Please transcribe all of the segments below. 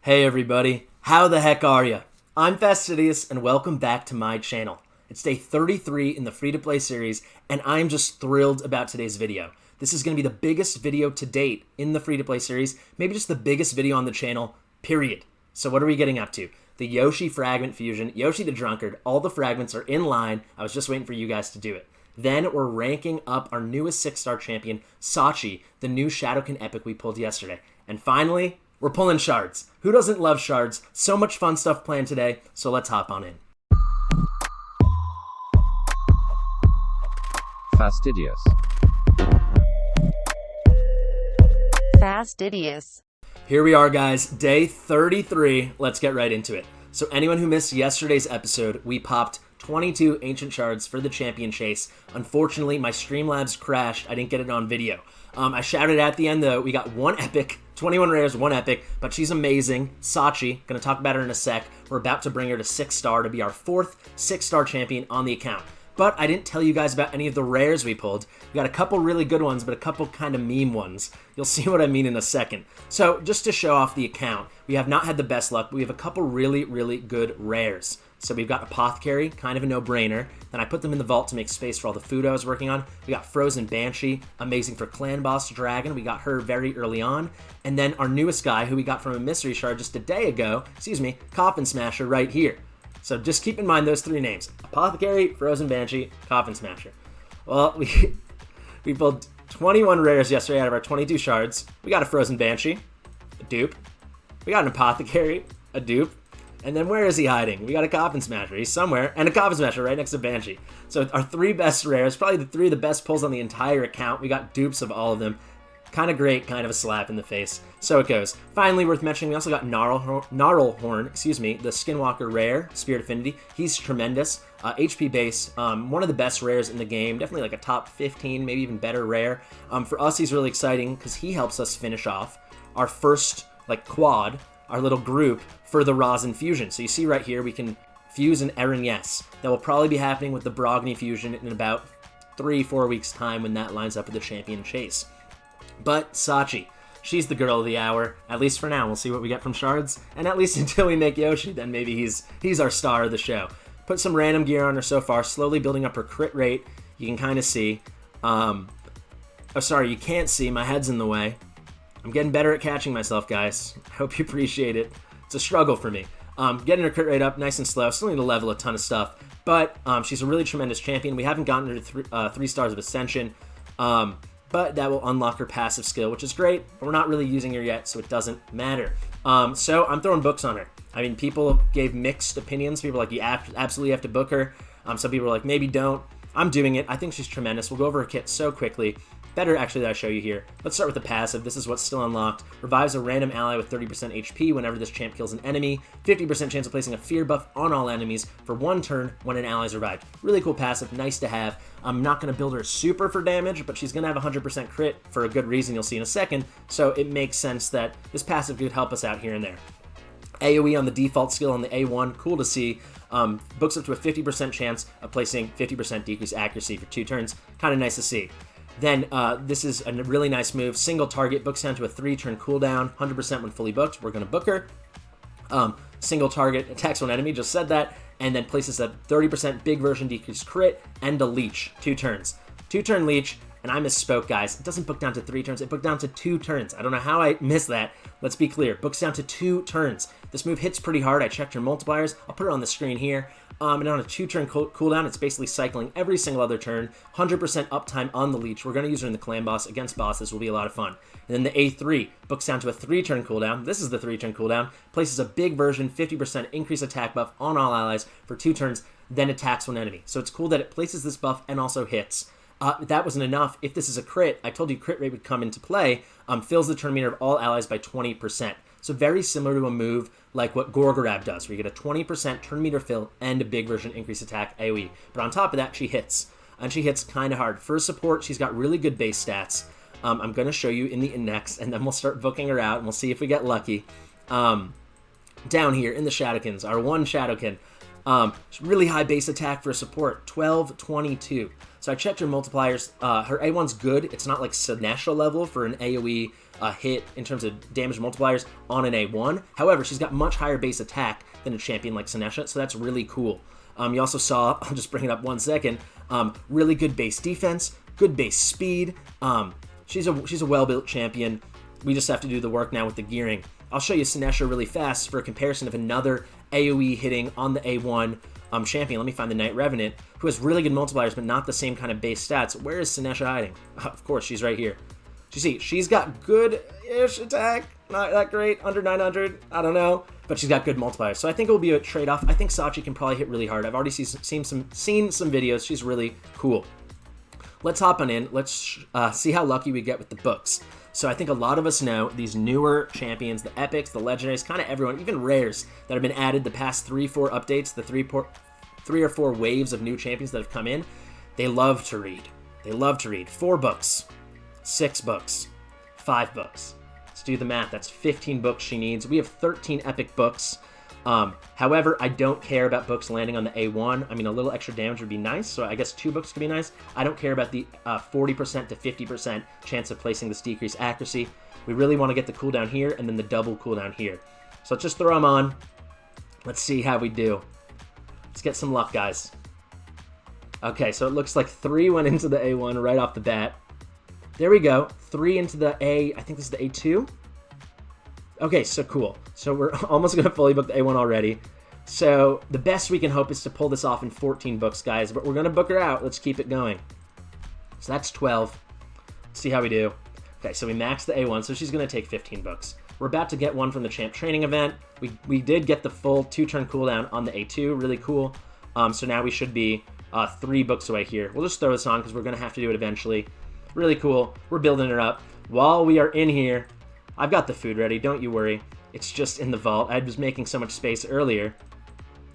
Hey everybody, how the heck are ya? I'm Fastidious and welcome back to my channel. It's day 33 in the free-to-play series and I'm just thrilled about today's video. This is going to be the biggest video to date in the free-to-play series, maybe just the biggest video on the channel, period. So what are we getting up to? The Yoshi Fragment Fusion, Yoshi the Drunkard, all the fragments are in line. I was just waiting for you guys to do it. Then we're ranking up our newest 6-star champion, Sachi, the new Shadowkin epic we pulled yesterday. And finally, we're pulling shards. Who doesn't love shards? So much fun stuff planned today, so let's hop on in. Fastidious. Fastidious. Here we are, guys. Day 33. Let's get right into it. So anyone who missed yesterday's episode, we popped 22 ancient shards for the champion chase. Unfortunately, my Streamlabs crashed. I didn't get it on video. I shouted at the end, though. We got one epic, 21 rares, one epic, but she's amazing. Sachi, gonna talk about her in a sec. We're about to bring her to 6-star to be our 4th 6-star champion on the account. But I didn't tell you guys about any of the rares we pulled. We got a couple really good ones, but a couple kind of meme ones. You'll see what I mean in a second. So just to show off the account, we have not had the best luck, but we have a couple really, really good rares. So we've got Apothecary, kind of a no-brainer. Then I put them in the vault to make space for all the food I was working on. We got Frozen Banshee, amazing for Clan Boss Dragon. We got her very early on. And then our newest guy, who we got from a mystery shard just a day ago, Coffin Smasher right here. So just keep in mind those three names. Apothecary, Frozen Banshee, Coffin Smasher. Well, we pulled 21 rares yesterday out of our 22 shards. We got a Frozen Banshee, a dupe. We got an Apothecary, a dupe. And then where is he hiding? We got a Coffin Smasher. He's somewhere. And a Coffin Smasher right next to Banshee. So our three best rares, probably the three of the best pulls on the entire account. We got dupes of all of them. Kind of great, kind of a slap in the face. So it goes. Finally, worth mentioning, we also got Gnarlhorn, the Skinwalker rare, Spirit Affinity. He's tremendous. HP base, one of the best rares in the game. Definitely like a top 15, maybe even better rare. For us, he's really exciting because he helps us finish off our first quad, our little group for the Rosin Fusion. So you see right here, we can fuse an Eren Yes. That will probably be happening with the Brogni Fusion in about 3-4 weeks time when that lines up with the champion chase. But Sachi, she's the girl of the hour, at least for now. We'll see what we get from shards, and at least until we make Yoshi, then maybe he's our star of the show. Put some random gear on her so far, slowly building up her crit rate. You can kind of see. You can't see. My head's in the way. I'm getting better at catching myself, guys. I hope you appreciate it. It's a struggle for me. Getting her crit rate up nice and slow. Still need to level a ton of stuff, but she's a really tremendous champion. We haven't gotten her to 3 stars of Ascension. But that will unlock her passive skill, which is great, but we're not really using her yet, so it doesn't matter. So I'm throwing books on her. I mean, people gave mixed opinions. People are like, you absolutely have to book her. Some people are like, maybe don't. I'm doing it. I think she's tremendous. We'll go over her kit so quickly. Better, actually, that I show you here. Let's start with the passive. This is what's still unlocked. Revives a random ally with 30% HP whenever this champ kills an enemy. 50% chance of placing a fear buff on all enemies for 1 turn when an ally is revived. Really cool passive. Nice to have. I'm not going to build her super for damage, but she's going to have 100% crit for a good reason you'll see in a second. So it makes sense that this passive could help us out here and there. AoE on the default skill on the A1. Cool to see. Books up to a 50% chance of placing 50% decreased accuracy for 2 turns. Kind of nice to see. Then this is a really nice move. Single target, books down to a 3-turn cooldown, 100% when fully booked. We're going to book her. Single target, attacks one enemy, just said that, and then places a 30% big version decreased crit and a leech, 2 turns. 2-turn leech, and I misspoke, guys. It doesn't book down to 3 turns, it booked down to 2 turns. I don't know how I missed that. Let's be clear. Books down to 2 turns. This move hits pretty hard. I checked her multipliers. I'll put it on the screen here. And on a 2-turn cooldown, it's basically cycling every single other turn. 100% uptime on the leech. We're going to use her in the clan boss against bosses. Will be a lot of fun. And then the A3 books down to a 3-turn cooldown. This is the 3-turn cooldown. Places a big version, 50% increased attack buff on all allies for 2 turns, then attacks one enemy. So it's cool that it places this buff and also hits. That wasn't enough. If this is a crit, I told you crit rate would come into play. Fills the turn meter of all allies by 20%. So very similar to a move like what Gorgorab does, where you get a 20% turn meter fill and a big version increased attack AoE. But on top of that, she hits. And she hits kind of hard. For support, she's got really good base stats. I'm going to show you in the index, and then we'll start booking her out, and we'll see if we get lucky. Down here in the Shadowkins, our one Shadowkin. Really high base attack for support, 1222. So I checked her multipliers. Her A1's good. It's not like Sinesha level for an AoE hit in terms of damage multipliers on an A1. However, she's got much higher base attack than a champion like Sinesha, so that's really cool. You also saw, I'll just bring it up 1 second, really good base defense, good base speed. She's a well-built champion. We just have to do the work now with the gearing. I'll show you Sinesha really fast for a comparison of another AoE hitting on the A1 champion. Let me find the Knight Revenant, who has really good multipliers, but not the same kind of base stats. Where is Sinesha hiding? Of course, she's right here. You see, she's got good-ish attack, not that great, under 900, I don't know, but she's got good multipliers. So I think it will be a trade-off. I think Sachi can probably hit really hard. I've already seen some videos. She's really cool. Let's hop on in. Let's see how lucky we get with the books. So I think a lot of us know these newer champions, the epics, the legendaries, kind of everyone, even rares that have been added the past 3-4 updates, the 3 or 4 waves of new champions that have come in. They love to read. They love to read. 4 books, 6 books, 5 books. Let's do the math. That's 15 books she needs. We have 13 epic books. However, I don't care about books landing on the A1. I mean, a little extra damage would be nice, so I guess 2 books could be nice. I don't care about the 40% to 50% chance of placing this decreased accuracy. We really want to get the cooldown here and then the double cooldown here. So let's just throw them on. Let's see how we do. Let's get some luck, guys. Okay, so it looks like 3 went into the A1 right off the bat. There we go. 3 into the A, I think this is the A2. Okay, so cool. So we're almost going to fully book the A1 already. So the best we can hope is to pull this off in 14 books, guys. But we're going to book her out. Let's keep it going. So that's 12. Let's see how we do. Okay, so we maxed the A1, so she's going to take 15 books. We're about to get one from the Champ Training event. We did get the full 2-turn cooldown on the A2. Really cool. So now we should be 3 books away here. We'll just throw this on because we're going to have to do it eventually. Really cool. We're building her up. While we are in here, I've got the food ready, don't you worry. It's just in the vault. I was making so much space earlier.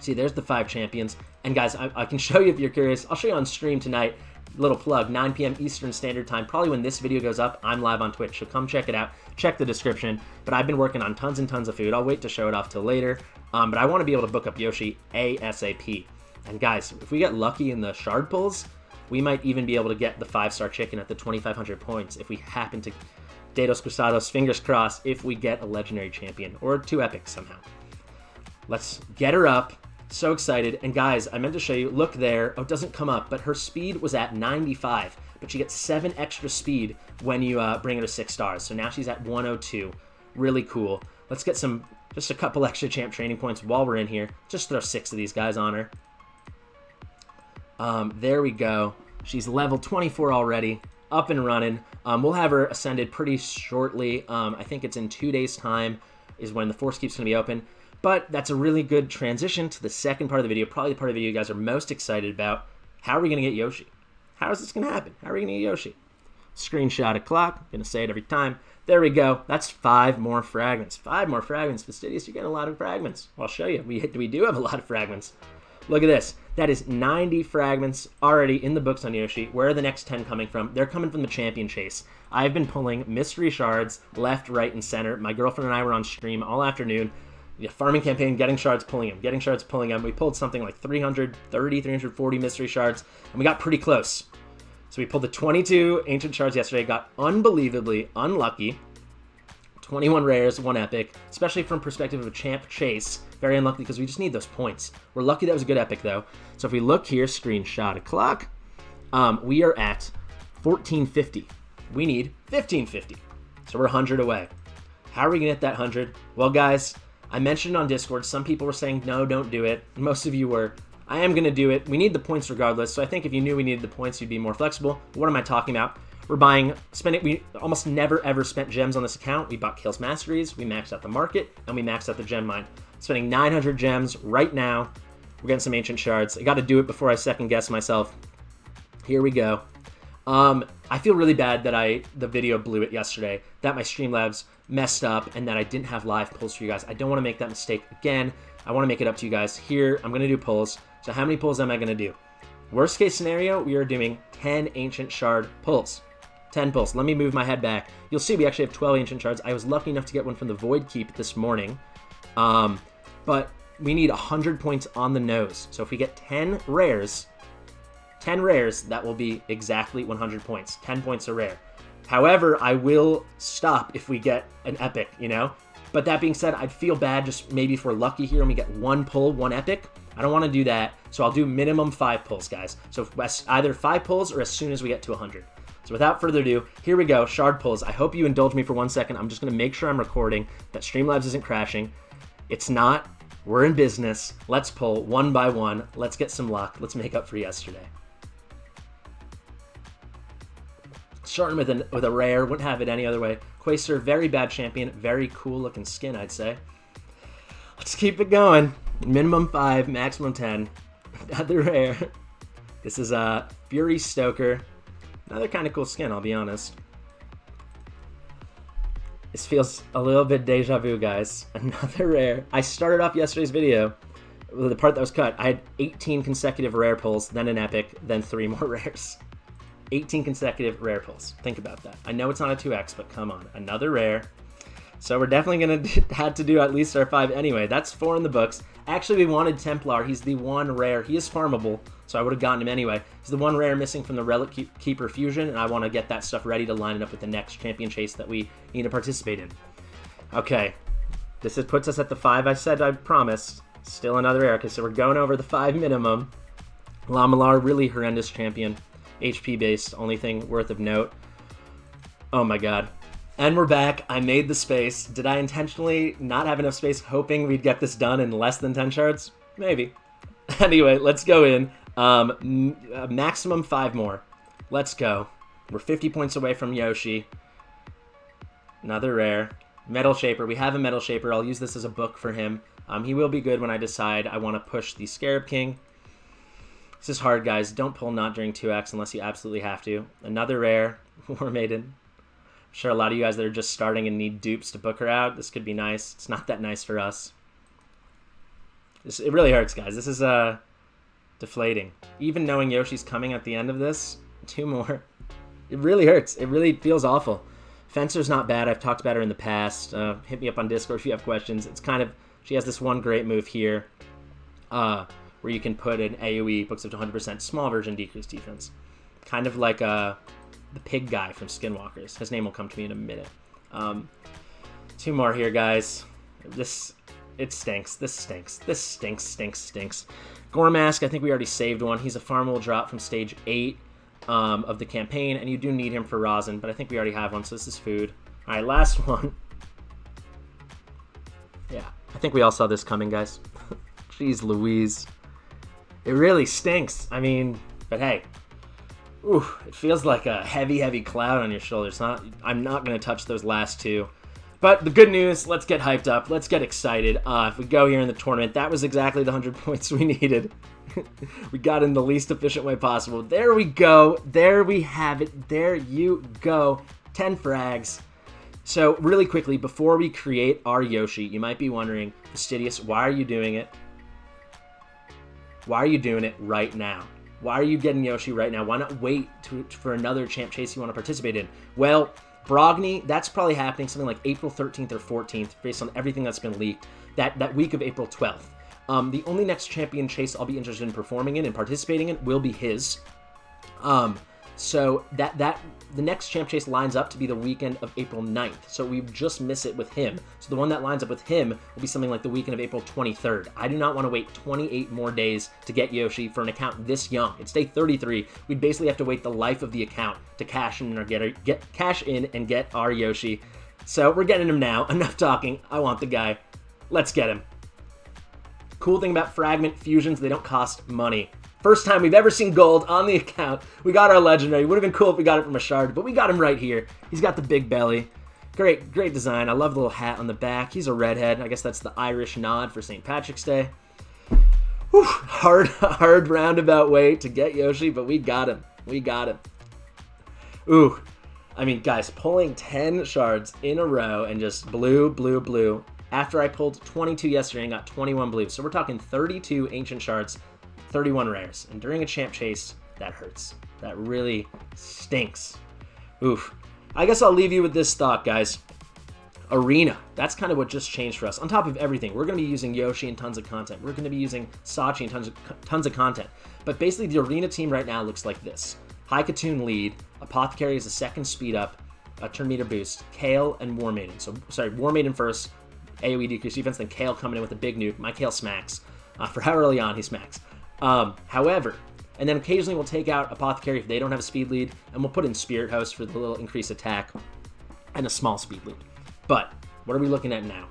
See, there's the 5 champions. And guys, I can show you if you're curious. I'll show you on stream tonight. Little plug, 9 p.m. Eastern Standard Time. Probably when this video goes up, I'm live on Twitch. So come check it out. Check the description. But I've been working on tons and tons of food. I'll wait to show it off till later. But I want to be able to book up Yoshi ASAP. And guys, if we get lucky in the shard pulls, we might even be able to get the 5-star chicken at the 2,500 points if we happen to... Dados Cruzados, fingers crossed, if we get a legendary champion or 2 epics somehow. Let's get her up. So excited. And guys, I meant to show you, look there. Oh, it doesn't come up, but her speed was at 95, but she gets 7 extra speed when you bring her to 6 stars. So now she's at 102. Really cool. Let's get just a couple extra champ training points while we're in here. Just throw 6 of these guys on her. There we go. She's level 24 already. Up and running. We'll have her ascended pretty shortly. I think it's in 2 days' time is when the Force Keep's going to be open. But that's a really good transition to the second part of the video, probably the part of the video you guys are most excited about. How are we going to get Yoshi? How is this going to happen? How are we going to get Yoshi? Screenshot a clock. I'm going to say it every time. There we go. That's 5 more fragments. 5 more fragments. Fastidious, you're getting a lot of fragments. I'll show you. We do have a lot of fragments. Look at this. That is 90 fragments already in the books on Yoshi. Where are the next 10 coming from? They're coming from the champion chase. I've been pulling mystery shards left, right, and center. My girlfriend and I were on stream all afternoon. The farming campaign, getting shards, pulling them. Getting shards, pulling them. We pulled something like 330, 340 mystery shards, and we got pretty close. So we pulled the 22 ancient shards yesterday, got unbelievably unlucky. 21 rares, 1 epic, especially from perspective of a champ chase. Very unlucky because we just need those points. We're lucky that was a good epic though. So if we look here, screenshot a clock, we are at 1450. We need 1550. So we're 100 away. How are we gonna get that 100? Well guys, I mentioned on Discord, some people were saying, no, don't do it. Most of you were. I am gonna do it. We need the points regardless. So I think if you knew we needed the points, you'd be more flexible. What am I talking about? We almost never ever spent gems on this account. We bought Kills Masteries, we maxed out the market, and we maxed out the gem mine. Spending 900 gems right now. We're getting some ancient shards. I got to do it before I second guess myself. Here we go. I feel really bad that the video blew it yesterday, that my Streamlabs messed up, and that I didn't have live pulls for you guys. I don't want to make that mistake again. I want to make it up to you guys. Here, I'm going to do pulls. So how many pulls am I going to do? Worst case scenario, we are doing 10 ancient shard pulls. 10 pulls. Let me move my head back. You'll see we actually have 12 ancient shards. I was lucky enough to get one from the Void Keep this morning. But we need 100 points on the nose. So if we get 10 rares, that will be exactly 100 points. 10 points a rare. However, I will stop if we get an epic, you know? But that being said, I'd feel bad just maybe if we're lucky here and we get one pull, one epic. I don't want to do that, so I'll do minimum 5 pulls, guys. So either 5 pulls or as soon as we get to 100. So without further ado, here we go, shard pulls. I hope you indulge me for 1 second. I'm just going to make sure I'm recording, that Streamlabs isn't crashing. It's not. We're in business. Let's pull one by one. Let's get some luck. Let's make up for yesterday. Starting with a rare, wouldn't have it any other way. Quasar, very bad champion, very cool looking skin, I'd say. Let's keep it going. Minimum 5, maximum 10. Another rare. This is a Fury Stoker. Another kind of cool skin, I'll be honest. This feels a little bit deja vu, guys. Another rare. I started off yesterday's video with the part that was cut. I had 18 consecutive rare pulls, then an epic, then 3 more rares. 18 consecutive rare pulls. Think about that. I know it's not a 2x, but come on. Another rare. So we're definitely going to have to do at least our 5 anyway. That's 4 in the books. Actually, we wanted Templar. He's the one rare. He is farmable, so I would have gotten him anyway. He's the one rare missing from the Relic Keeper Fusion, and I want to get that stuff ready to line it up with the next champion chase that we need to participate in. Okay. This puts us at the 5 I said I promised. Still another rare, so we're going over the 5 minimum. Lamalar, really horrendous champion. HP based, only thing worth of note. Oh my god. And we're back. I made the space. Did I intentionally not have enough space hoping we'd get this done in less than 10 shards? Maybe. Anyway, let's go in. Maximum 5 more. Let's go. We're 50 points away from Yoshi. Another rare. Metal Shaper. We have a Metal Shaper. I'll use this as a book for him. He will be good when I decide I want to push the Scarab King. This is hard, guys. Don't pull not during 2x unless you absolutely have to. Another rare. War Maiden. I'm sure a lot of you guys that are just starting and need dupes to book her out, this could be nice. It's not that nice for us. It really hurts, guys. This is deflating. Even knowing Yoshi's coming at the end of this, 2 more. It really hurts. It really feels awful. Fencer's not bad. I've talked about her in the past. Hit me up on Discord if you have questions. It's kind of, she has this one great move here where you can put an AoE, books up to 100%, small version, decreased defense. Kind of like the pig guy from Skinwalkers. His name will come to me in a minute. 2 more here, guys. It stinks. This stinks. Goremask, I think we already saved one. He's a farmable drop from stage 8 of the campaign, and you do need him for rosin, but I think we already have one, so this is food. All right, last one. Yeah, I think we all saw this coming, guys. Jeez Louise. It really stinks. I mean, but hey. Ooh, it feels like a heavy, heavy cloud on your shoulders. I'm not going to touch those last 2. But the good news, let's get hyped up. Let's get excited. If we go here in the tournament, that was exactly the 100 points we needed. We got in the least efficient way possible. There we go. There we have it. There you go. 10 frags. So really quickly, before we create our Yoshi, you might be wondering, Fastidious, why are you doing it? Why are you doing it right now? Why are you getting Yoshi right now? Why not wait for another champ chase you want to participate in? Well, Brogni, that's probably happening something like April 13th or 14th, based on everything that's been leaked, that week of April 12th. The only next champion chase I'll be interested in performing in and participating in will be his. So the next champ chase lines up to be the weekend of April 9th. So we just miss it with him. So the one that lines up with him will be something like the weekend of April 23rd. I do not want to wait 28 more days to get Yoshi for an account this young. It's day 33. We'd basically have to wait the life of the account to cash in or cash in and get our Yoshi. So we're getting him now. Enough talking. I want the guy. Let's get him. Cool thing about fragment fusions, they don't cost money. First time we've ever seen gold on the account. We got our legendary. Would have been cool if we got it from a shard, but we got him right here. He's got the big belly. Great design. I love the little hat on the back. He's a redhead. I guess that's the Irish nod for St. Patrick's Day. Whew, hard roundabout way to get Yoshi, but we got him. Ooh, I mean, guys, pulling 10 shards in a row and just blue. After I pulled 22 yesterday and got 21 blue. So we're talking 32 ancient shards, 31 rares. And during a champ chase, that hurts. That really stinks. Oof. I guess I'll leave you with this thought, guys. Arena. That's kind of what just changed for us. On top of everything, we're going to be using Yoshi in tons of content. We're going to be using Sachi in tons of content. But basically, the Arena team right now looks like this. Haikatoon lead, Apothecary is a second speed up, a turn meter boost, Kale and War Maiden. So, sorry, War Maiden first, AoE decrease defense, then Kale coming in with a big nuke. My Kale smacks. For how early on he smacks. However, and then occasionally we'll take out Apothecary if they don't have a speed lead, and we'll put in Spirit Host for the little increased attack and a small speed lead. But what are we looking at now?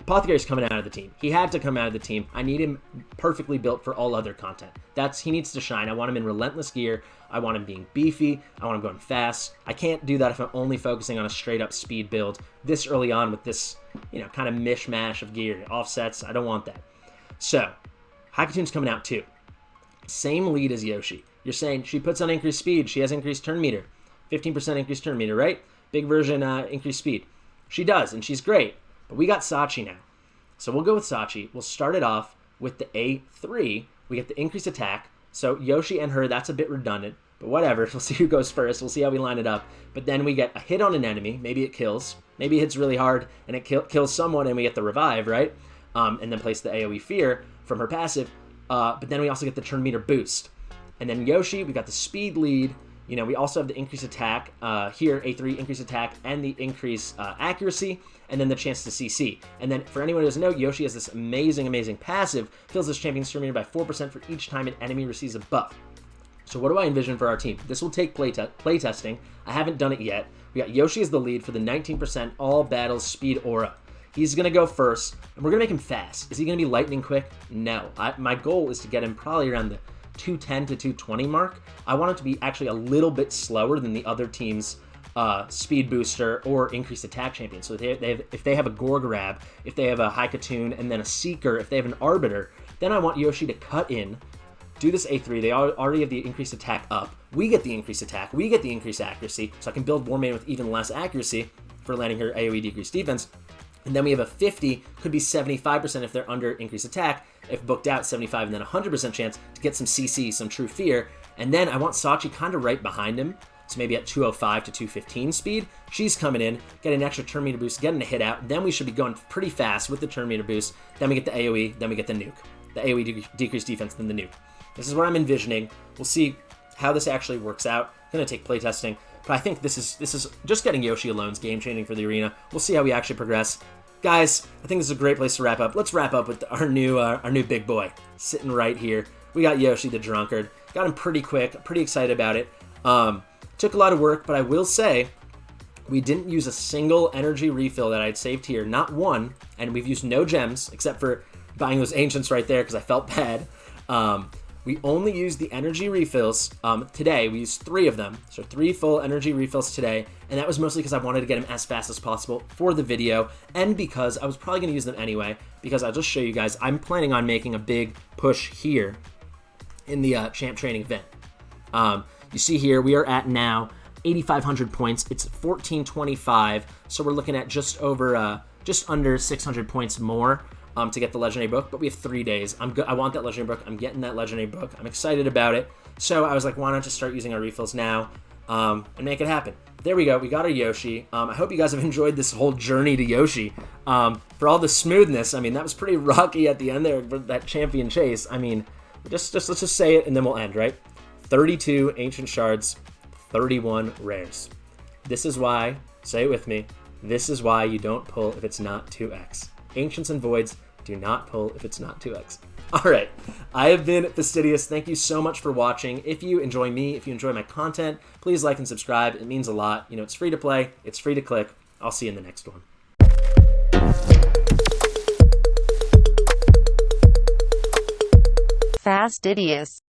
Apothecary's coming out of the team. He had to come out of the team. I need him perfectly built for all other content. He needs to shine. I want him in relentless gear. I want him being beefy. I want him going fast. I can't do that if I'm only focusing on a straight up speed build this early on with this, kind of mishmash of gear, offsets. I don't want that. So, Haikatoon's coming out too. Same lead as Yoshi. You're saying she puts on increased speed. She has increased turn meter. 15% increased turn meter, right? Big version increased speed. She does, and she's great. But we got Sachi now. So we'll go with Sachi. We'll start it off with the A3. We get the increased attack. So Yoshi and her, that's a bit redundant. But whatever. We'll see who goes first. We'll see how we line it up. But then we get a hit on an enemy. Maybe it kills. Maybe it hits really hard and it kills someone and we get the revive, right? And then place the AoE Fear from her passive. But then we also get the turn meter boost. And then Yoshi, we got the speed lead. We also have the increased attack here, A3, increased attack, and the increased accuracy, and then the chance to CC. And then for anyone who doesn't know, Yoshi has this amazing, amazing passive, fills this champion's turn meter by 4% for each time an enemy receives a buff. So what do I envision for our team? This will take play testing. I haven't done it yet. We got Yoshi as the lead for the 19% all battles speed aura. He's going to go first, and we're going to make him fast. Is he going to be lightning quick? No. My goal is to get him probably around the 210 to 220 mark. I want it to be actually a little bit slower than the other team's speed booster or increased attack champion. So if they have a Gorgrab, if they have a Haikatoon, and then a Seeker, if they have an Arbiter, then I want Yoshi to cut in, do this A3. They already have the increased attack up. We get the increased attack. We get the increased accuracy. So I can build War Maiden with even less accuracy for landing her AoE decreased defense. And then we have a 50, could be 75% if they're under increased attack. If booked out, 75, and then 100% chance to get some CC, some true fear. And then I want Sachi kind of right behind him. So maybe at 205 to 215 speed. She's coming in, getting an extra turn meter boost, getting a hit out. Then we should be going pretty fast with the turn meter boost. Then we get the AoE, then we get the nuke. The AoE decreased defense, then the nuke. This is what I'm envisioning. We'll see how this actually works out. It's going to take playtesting. But I think this is just getting Yoshi alone's game-changing for the arena. We'll see how we actually progress. Guys, I think this is a great place to wrap up. Let's wrap up with our new big boy sitting right here. We got Yoshi the Drunkard. Got him pretty quick. Pretty excited about it. Took a lot of work, but I will say we didn't use a single energy refill that I'd saved here. Not one. And we've used no gems, except for buying those ancients right there because I felt bad. We only used the energy refills today. We used 3 of them. So 3 full energy refills today. And that was mostly because I wanted to get them as fast as possible for the video. And because I was probably going to use them anyway. Because I'll just show you guys. I'm planning on making a big push here in the champ training event. You see here, we are at now 8,500 points. It's 1425. So we're looking at just under 600 points more. To get the legendary book, but we have 3 days. I want that legendary book. I'm getting that legendary book. I'm excited about it. So I was like, why not just start using our refills now and make it happen? There we go. We got our Yoshi. I hope you guys have enjoyed this whole journey to Yoshi. For all the smoothness, I mean, that was pretty rocky at the end there, that champion chase. I mean, let's just say it and then we'll end, right? 32 ancient shards, 31 rares. This is why, say it with me, this is why you don't pull if it's not 2x. Ancients and Voids do not pull if it's not 2x. All right, I have been Fastidious. Thank you so much for watching. If you enjoy me, if you enjoy my content, please like and subscribe. It means a lot. It's free to play. It's free to click. I'll see you in the next one. Fastidious.